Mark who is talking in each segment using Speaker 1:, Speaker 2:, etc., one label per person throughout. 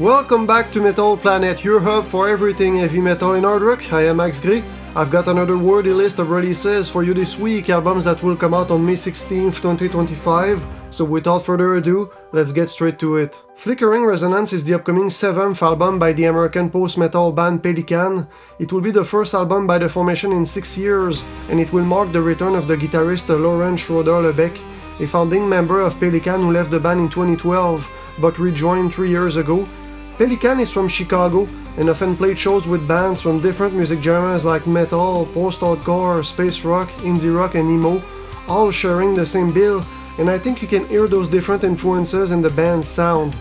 Speaker 1: Welcome back to Metal Planet, your hub for everything heavy metal and hard rock. I am Max Gray. I've got another worthy list of releases for you this week, albums that will come out on May 16th, 2025. So without further ado, let's get straight to it. Flickering Resonance is the upcoming 7th album by the American post-metal band Pelican. It will be the first album by the formation in 6 years, and it will mark the return of the guitarist Laurent Schroeder-Lebec, a founding member of Pelican who left the band in 2012, but rejoined 3 years ago. Pelican is from Chicago and often played shows with bands from different music genres like metal, post-hardcore, space rock, indie rock and emo, all sharing the same bill, and I think you can hear those different influences in the band's sound.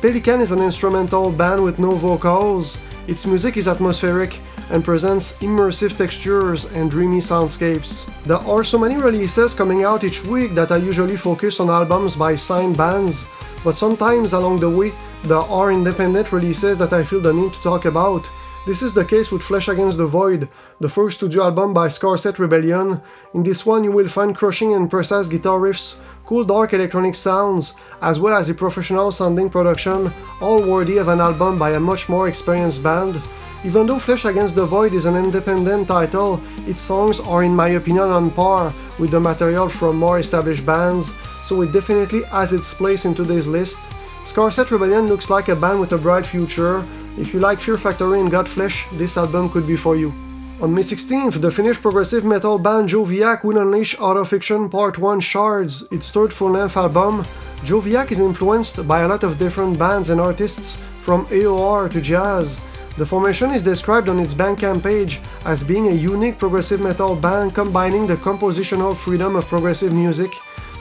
Speaker 1: Pelican is an instrumental band with no vocals. Its music is atmospheric and presents immersive textures and dreamy soundscapes. There are so many releases coming out each week that I usually focus on albums by signed bands, but sometimes along the way, there are independent releases that I feel the need to talk about. This is the case with Flesh Against the Void, the first studio album by Scarset Rebellion. In this one you will find crushing and precise guitar riffs, cool dark electronic sounds, as well as a professional sounding production, all worthy of an album by a much more experienced band. Even though Flesh Against the Void is an independent title, its songs are in my opinion on par with the material from more established bands, so it definitely has its place in today's list. Scarset Rebellion looks like a band with a bright future. If you like Fear Factory and Godflesh, this album could be for you. On May 16th, the Finnish progressive metal band Joviac will unleash Autofiction Part 1 Shards, its third full-length album. Joviac is influenced by a lot of different bands and artists, from AOR to jazz. The formation is described on its Bandcamp page as being a unique progressive metal band combining the compositional freedom of progressive music,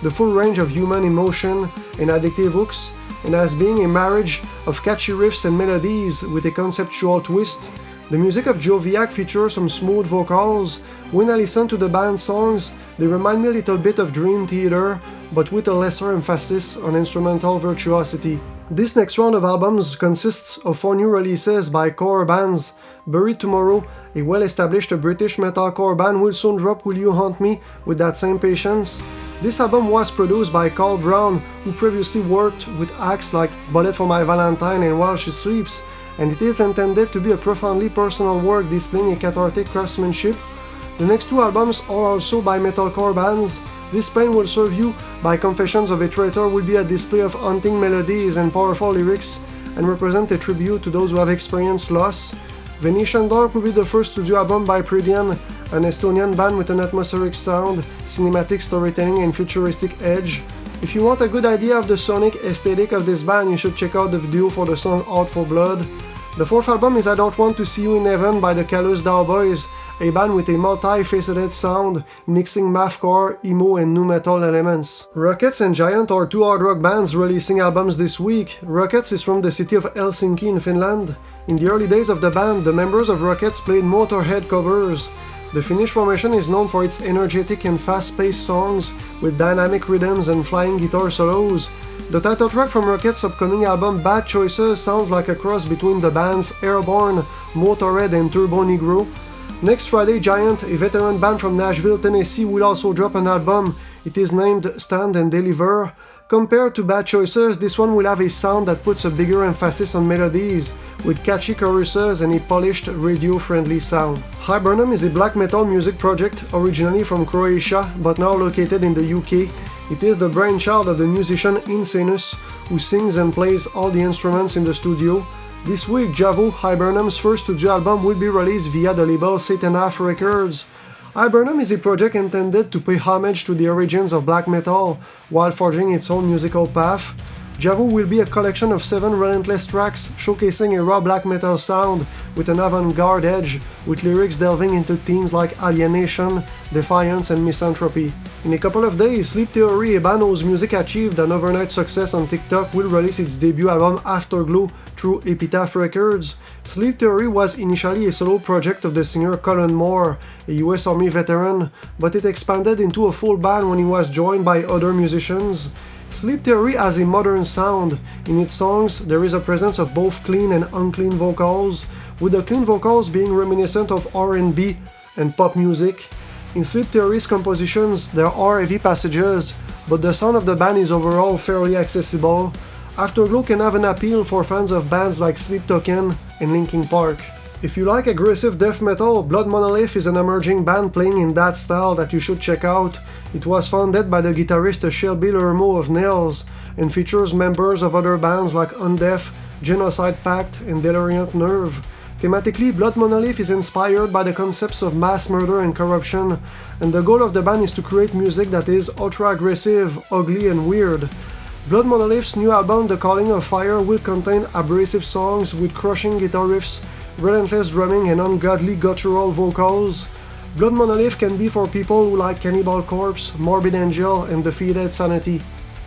Speaker 1: the full range of human emotion and addictive hooks, and as being a marriage of catchy riffs and melodies with a conceptual twist. The music of Joviac features some smooth vocals. When I listen to the band's songs, they remind me a little bit of Dream Theater, but with a lesser emphasis on instrumental virtuosity. This next round of albums consists of 4 new releases by core bands. Buried Tomorrow, a well-established British metalcore band, will soon drop Will You Haunt Me with that same patience. This album was produced by Carl Brown, who previously worked with acts like Bullet for My Valentine and While She Sleeps, and it is intended to be a profoundly personal work displaying a cathartic craftsmanship. The next 2 albums are also by metalcore bands. This Pain Will Serve You by Confessions of a Traitor will be a display of haunting melodies and powerful lyrics and represent a tribute to those who have experienced loss. Venitian Dark will be the first studio album by Pridian, an Estonian band with an atmospheric sound, cinematic storytelling and futuristic edge. If you want a good idea of the sonic aesthetic of this band, you should check out the video for the song Out for Blood. The 4th album is I Don't Want to See You in Heaven by the Callous Daoboys, a band with a multi-faceted sound, mixing mathcore, emo and nu metal elements. Rokets and Giant are 2 hard rock bands releasing albums this week. Rokets is from the city of Helsinki in Finland. In the early days of the band, the members of Rokets played Motorhead covers. The Finnish formation is known for its energetic and fast-paced songs with dynamic rhythms and flying guitar solos. The title track from Rokets' upcoming album Bad Choices sounds like a cross between the bands Airborne, Motorhead and Turbo Negro. Next Friday, Giant, a veteran band from Nashville, Tennessee, will also drop an album. It is named Stand and Deliver. Compared to Bad Choices, this one will have a sound that puts a bigger emphasis on melodies, with catchy choruses and a polished, radio-friendly sound. Hibernum is a black metal music project originally from Croatia, but now located in the UK. It is the brainchild of the musician Insanus, who sings and plays all the instruments in the studio. This week, Djavo, Hibernum's first studio album, will be released via the label Satanath Records. Hibernum is a project intended to pay homage to the origins of black metal, while forging its own musical path. Djavo will be a collection of 7 relentless tracks showcasing a raw black metal sound with an avant-garde edge, with lyrics delving into themes like alienation, defiance and misanthropy. In a couple of days, Sleep Theory, a band whose music achieved an overnight success on TikTok, will release its debut album Afterglow through Epitaph Records. Sleep Theory was initially a solo project of the singer Colin Moore, a US Army veteran, but it expanded into a full band when he was joined by other musicians. Sleep Theory has a modern sound. In its songs, there is a presence of both clean and unclean vocals, with the clean vocals being reminiscent of R&B and pop music. In Sleep Theory's compositions, there are heavy passages, but the sound of the band is overall fairly accessible. Afterglow can have an appeal for fans of bands like Sleep Token and Linkin Park. If you like aggressive death metal, Blood Monolith is an emerging band playing in that style that you should check out. It was founded by the guitarist Shelby Lermo of Nails and features members of other bands like Undeath, Genocide Pact, and Deliriant Nerve. Thematically, Blood Monolith is inspired by the concepts of mass murder and corruption, and the goal of the band is to create music that is ultra-aggressive, ugly, and weird. Blood Monolith's new album, The Calling of Fire, will contain abrasive songs with crushing guitar riffs, relentless drumming, and ungodly guttural vocals. Blood Monolith can be for people who like Cannibal Corpse, Morbid Angel, and Defeated Sanity.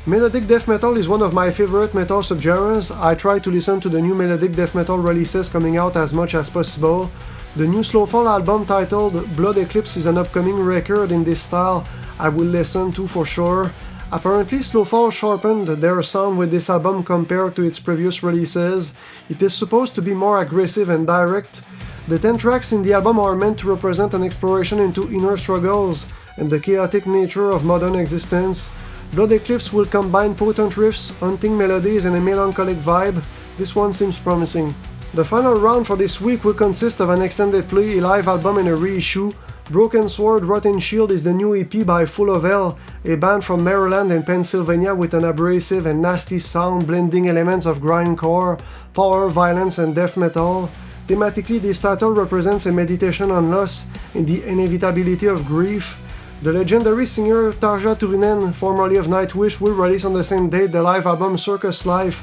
Speaker 1: Melodic death metal is one of my favorite metal subgenres. I try to listen to the new melodic death metal releases coming out as much as possible. The new Slowfall album titled Blood Eclipse is an upcoming record in this style I will listen to for sure. Apparently, Slowfall sharpened their sound with this album compared to its previous releases. It is supposed to be more aggressive and direct. The 10 tracks in the album are meant to represent an exploration into inner struggles and the chaotic nature of modern existence. Blood Eclipse will combine potent riffs, haunting melodies, and a melancholic vibe. This one seems promising. The final round for this week will consist of an extended play, a live album, and a reissue. Broken Sword, Rotten Shield is the new EP by Full of Hell, a band from Maryland and Pennsylvania with an abrasive and nasty sound blending elements of grindcore, power, violence, and death metal. Thematically, this title represents a meditation on loss and the inevitability of grief. The legendary singer Tarja Turunen, formerly of Nightwish, will release on the same date the live album Circus Life,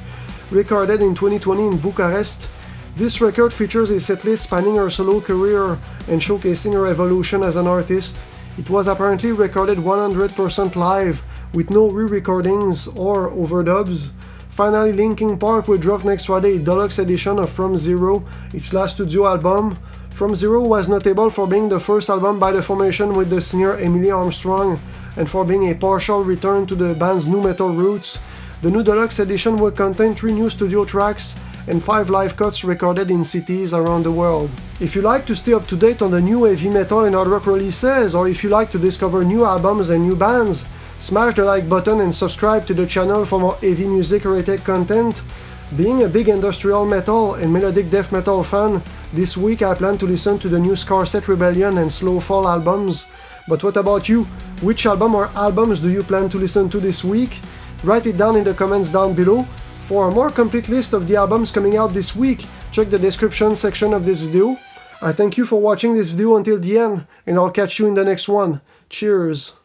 Speaker 1: recorded in 2020 in Bucharest. This record features a setlist spanning her solo career and showcasing her evolution as an artist. It was apparently recorded 100% live, with no re-recordings or overdubs. Finally, Linkin Park will drop next Friday a deluxe edition of From Zero, its last studio album. From Zero was notable for being the first album by the formation with the singer Emily Armstrong, and for being a partial return to the band's nu metal roots. The new deluxe edition will contain 3 new studio tracks and 5 live cuts recorded in cities around the world. If you like to stay up to date on the new heavy metal and hard rock releases, or if you like to discover new albums and new bands, smash the like button and subscribe to the channel for more heavy music related content. Being a big industrial metal and melodic death metal fan, this week I plan to listen to the new Scarset Rebellion and Slowfall albums. But what about you? Which album or albums do you plan to listen to this week? Write it down in the comments down below. For a more complete list of the albums coming out this week, check the description section of this video. I thank you for watching this video until the end, and I'll catch you in the next one. Cheers!